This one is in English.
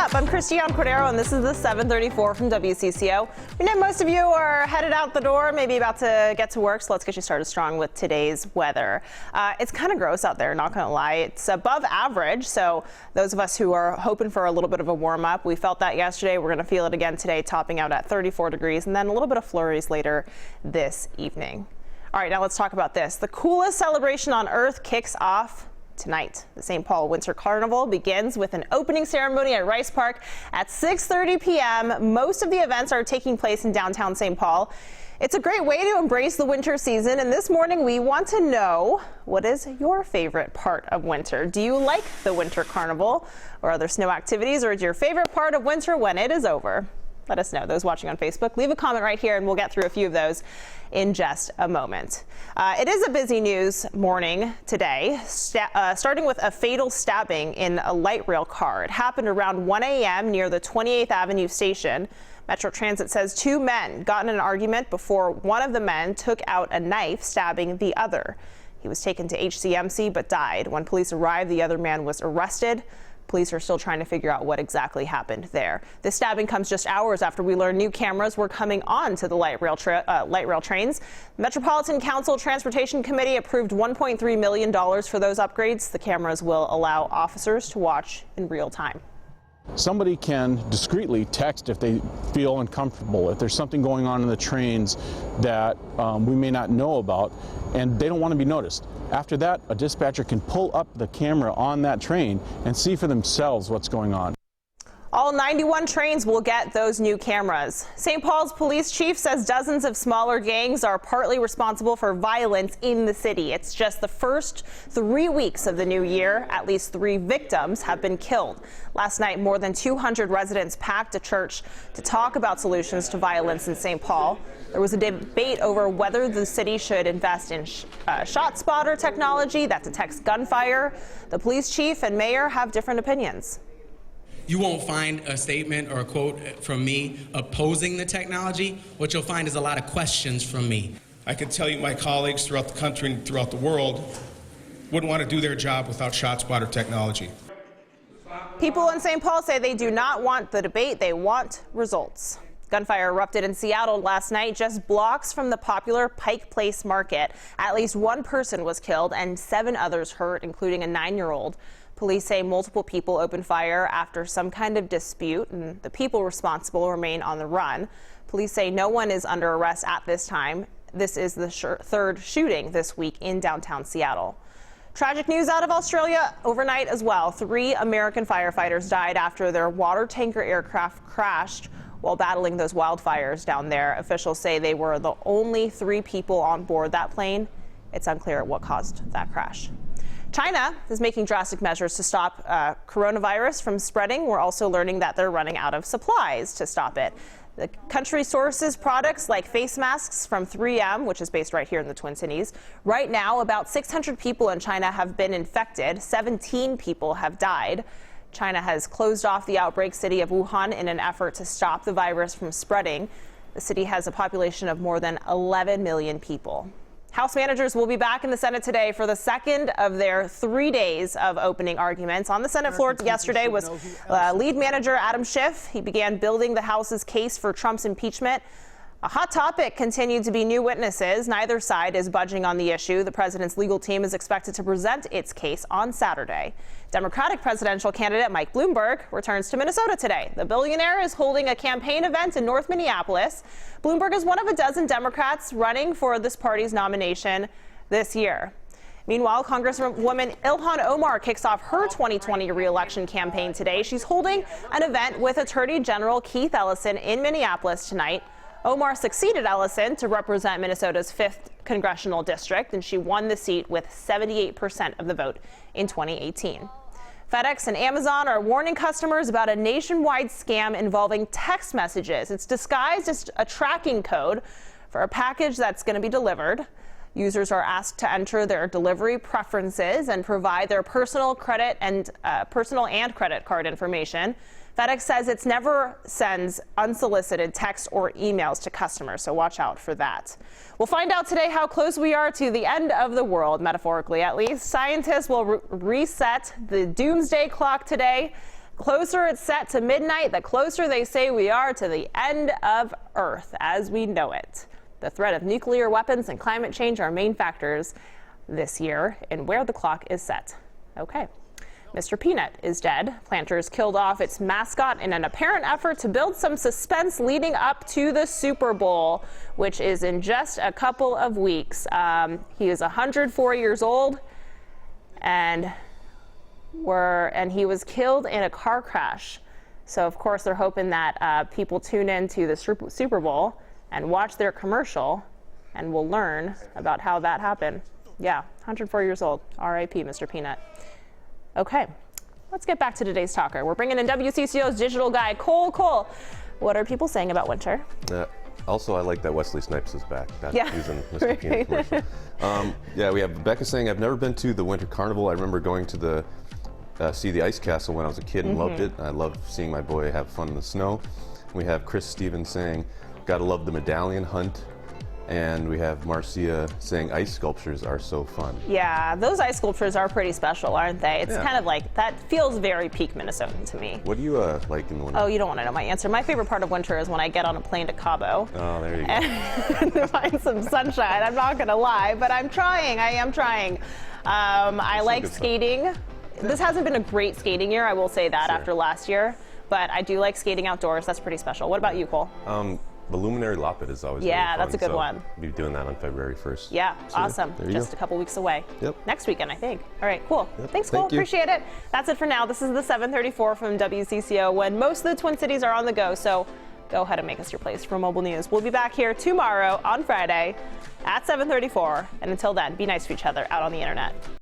up? I'm Christiane Cordero, and this is the 734 from WCCO. We know most of you are headed out the door, maybe about to get to work, so let's get you started strong with today's weather. It's kind of gross out there, not going to lie. It's above average, so those of us who are hoping for a little bit of a warm-up, we felt that yesterday. We're going to feel it again today, topping out at 34 degrees, and then a little bit of flurries later this evening. All right, now let's talk about this. The coolest celebration on Earth kicks off tonight. The St. Paul Winter Carnival begins with an opening ceremony at Rice Park at 6:30 p.m. Most of the events are taking place in downtown St. Paul. It's a great way to embrace the winter season, and this morning we want to know, what is your favorite part of winter? Do you like the Winter Carnival or other snow activities, or is your favorite part of winter when it is over? Let us know. Those watching on Facebook, leave a comment right here and we'll get through a few of those in just a moment. It is a busy news morning today, starting with a fatal stabbing in a light rail car. It happened around 1 a.m. near the 28th Avenue station. Metro Transit says two men got in an argument before one of the men took out a knife, stabbing the other. He was taken to HCMC but died. When police arrived, the other man was arrested. Police are still trying to figure out what exactly happened there. This stabbing comes just hours after we learned new cameras were coming on to the light rail trains. The Metropolitan Council Transportation Committee approved $1.3 million for those upgrades. The cameras will allow officers to watch in real time. Somebody can discreetly text if they feel uncomfortable, if there's something going on in the trains that we may not know about, and they don't want to be noticed. After that, a dispatcher can pull up the camera on that train and see for themselves what's going on. All 91 trains will get those new cameras. St. Paul's police chief says dozens of smaller gangs are partly responsible for violence in the city. It's just the first 3 weeks of the new year. At least 3 victims have been killed. Last night, more than 200 residents packed a church to talk about solutions to violence in St. Paul. There was a debate over whether the city should invest in ShotSpotter technology that detects gunfire. The police chief and mayor have different opinions. You won't find a statement or a quote from me opposing the technology. What you'll find is a lot of questions from me. I can tell you my colleagues throughout the country and throughout the world wouldn't want to do their job without ShotSpotter technology. People in St. Paul say they do not want the debate, they want results. Gunfire erupted in Seattle last night, just blocks from the popular Pike Place market. At least one person was killed and 7 others hurt, including a 9-year-old. Police say multiple people opened fire after some kind of dispute, and the people responsible remain on the run. Police say no one is under arrest at this time. This is the third shooting this week in downtown Seattle. Tragic news out of Australia overnight as well. 3 American firefighters died after their water tanker aircraft crashed while battling those wildfires down there. Officials say they were the only 3 people on board that plane. It's unclear what caused that crash. China is making drastic measures to stop coronavirus from spreading. We're also learning that they're running out of supplies to stop it. The country sources products like face masks from 3M, which is based right here in the Twin Cities. Right now, about 600 people in China have been infected. 17 people have died. China has closed off the outbreak city of Wuhan in an effort to stop the virus from spreading. The city has a population of more than 11 million people. House managers will be back in the Senate today for the second of their 3 days of opening arguments. On the Senate floor yesterday was lead manager Adam Schiff. He began building the House's case for Trump's impeachment. A hot topic continued to be new witnesses. Neither side is budging on the issue. The president's legal team is expected to present its case on Saturday. Democratic presidential candidate Mike Bloomberg returns to Minnesota today. The billionaire is holding a campaign event in North Minneapolis. Bloomberg is one of a dozen Democrats running for this party's nomination this year. Meanwhile, Congresswoman Ilhan Omar kicks off her 2020 re-election campaign today. She's holding an event with Attorney General Keith Ellison in Minneapolis tonight. Omar succeeded Ellison to represent Minnesota's 5th congressional district, and she won the seat with 78% of the vote in 2018. FedEx and Amazon are warning customers about a nationwide scam involving text messages. It's disguised as a tracking code for a package that's going to be delivered. Users are asked to enter their delivery preferences and provide their personal and credit card information. FedEx says it never sends unsolicited texts or emails to customers, so watch out for that. We'll find out today how close we are to the end of the world, metaphorically at least. Scientists will reset the Doomsday Clock today. closer it's set to midnight, the closer they say we are to the end of Earth as we know it. The threat of nuclear weapons and climate change are main factors this year in where the clock is set. Okay. Mr. Peanut is dead. Planters killed off its mascot in an apparent effort to build some suspense leading up to the Super Bowl, which is in just a couple of weeks. He is 104 years old, and he was killed in a car crash. So, of course, they're hoping that people tune in to the Super Bowl and watch their commercial, and will learn about how that happened. Yeah, 104 years old. R.I.P. Mr. Peanut. Okay, let's get back to today's talker. We're bringing in WCCO's digital guy, Cole. Cole, what are people saying about winter? Also, I like that Wesley Snipes is back. That's Yeah. using Mr. Peanut commercial. Yeah, we have Becca saying, I've never been to the Winter Carnival. I remember going to see the Ice Castle when I was a kid and loved it. I love seeing my boy have fun in the snow. We have Chris Stevens saying, gotta love the medallion hunt. And we have Marcia saying ice sculptures are so fun. Yeah, those ice sculptures are pretty special, aren't they? It's Yeah. kind of like, that feels very peak Minnesotan to me. What do you like in the winter? Oh, you don't want to know my answer. My favorite part of winter is when I get on a plane to Cabo. Oh, there you go. And to find some sunshine. I'm not going to lie, but I'm trying. I am trying. I like skating. This hasn't been a great skating year, I will say that, Sure. after last year. But I do like skating outdoors. That's pretty special. What about you, Cole? The Luminary Loppet is always Yeah, really fun, that's a good so one. We'll be doing that on February 1st. Yeah, So, awesome. there you Just go. a couple weeks away. Yep. Next weekend, I think. All right, cool. Yep. Thanks, Cole. Thank you. Appreciate it. That's it for now. This is the 734 from WCCO, when most of the Twin Cities are on the go. So go ahead and make us your place for mobile news. We'll be back here tomorrow on Friday at 7:34. And until then, be nice to each other out on the internet.